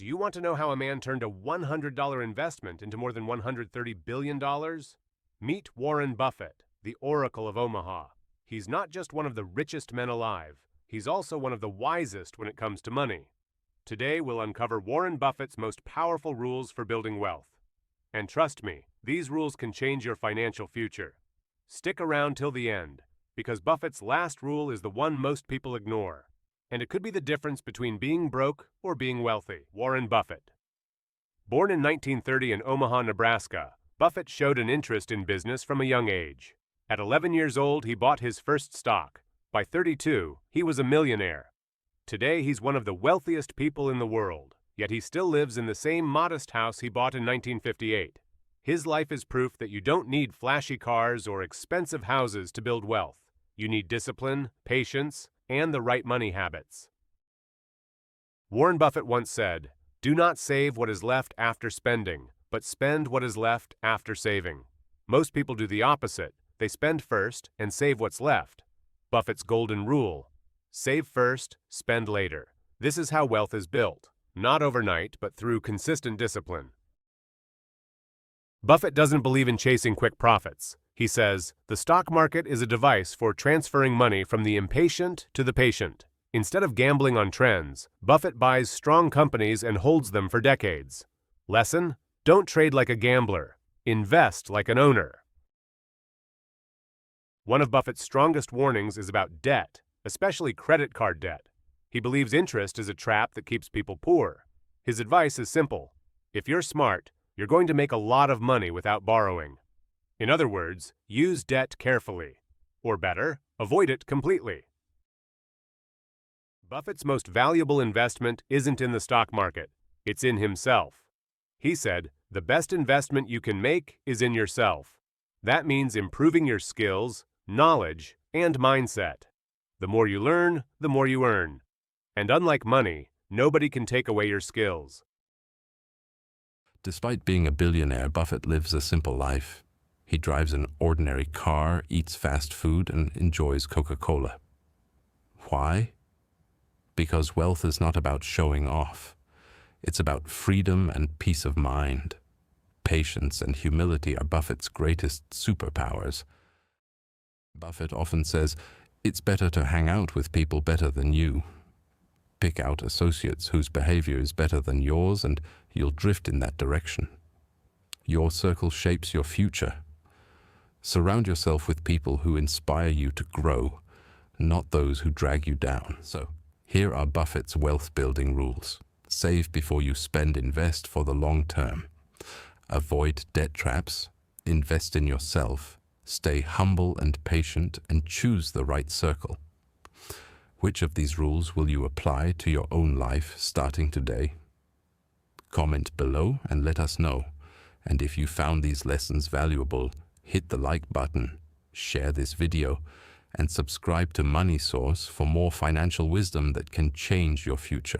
Do you want to know how a man turned a $100 investment into more than $130 billion? Meet Warren Buffett, the Oracle of Omaha. He's not just one of the richest men alive, he's also one of the wisest when it comes to money. Today we'll uncover Warren Buffett's most powerful rules for building wealth. And trust me, these rules can change your financial future. Stick around till the end, because Buffett's last rule is the one most people ignore. And it could be the difference between being broke or being wealthy. Warren Buffett. Born in 1930 in Omaha, Nebraska, Buffett showed an interest in business from a young age. At 11 years old, he bought his first stock. By 32, he was a millionaire. Today, he's one of the wealthiest people in the world, yet he still lives in the same modest house he bought in 1958. His life is proof that you don't need flashy cars or expensive houses to build wealth. You need discipline, patience, and the right money habits. Warren Buffett once said, "Do not save what is left after spending, but spend what is left after saving." Most people do the opposite. They spend first and save what's left. Buffett's golden rule: save first, spend later. This is how wealth is built, not overnight, but through consistent discipline. Buffett doesn't believe in chasing quick profits. He says, the stock market is a device for transferring money from the impatient to the patient. Instead of gambling on trends, Buffett buys strong companies and holds them for decades. Lesson: don't trade like a gambler. Invest like an owner. One of Buffett's strongest warnings is about debt, especially credit card debt. He believes interest is a trap that keeps people poor. His advice is simple: if you're smart, you're going to make a lot of money without borrowing. In other words, use debt carefully. Or better, avoid it completely. Buffett's most valuable investment isn't in the stock market, it's in himself. He said, the best investment you can make is in yourself. That means improving your skills, knowledge, and mindset. The more you learn, the more you earn. And unlike money, nobody can take away your skills. Despite being a billionaire, Buffett lives a simple life. He drives an ordinary car, eats fast food, and enjoys Coca-Cola. Why? Because wealth is not about showing off. It's about freedom and peace of mind. Patience and humility are Buffett's greatest superpowers. Buffett often says, it's better to hang out with people better than you. Pick out associates whose behavior is better than yours, and you'll drift in that direction. Your circle shapes your future. Surround yourself with people who inspire you to grow, not those who drag you down. So, here are Buffett's wealth-building rules. Save before you spend. Invest for the long term. Avoid debt traps. Invest in yourself. Stay humble and patient, and choose the right circle. Which of these rules will you apply to your own life starting today? Comment below and let us know. And if you found these lessons valuable, hit the like button, share this video, and subscribe to Money Source for more financial wisdom that can change your future.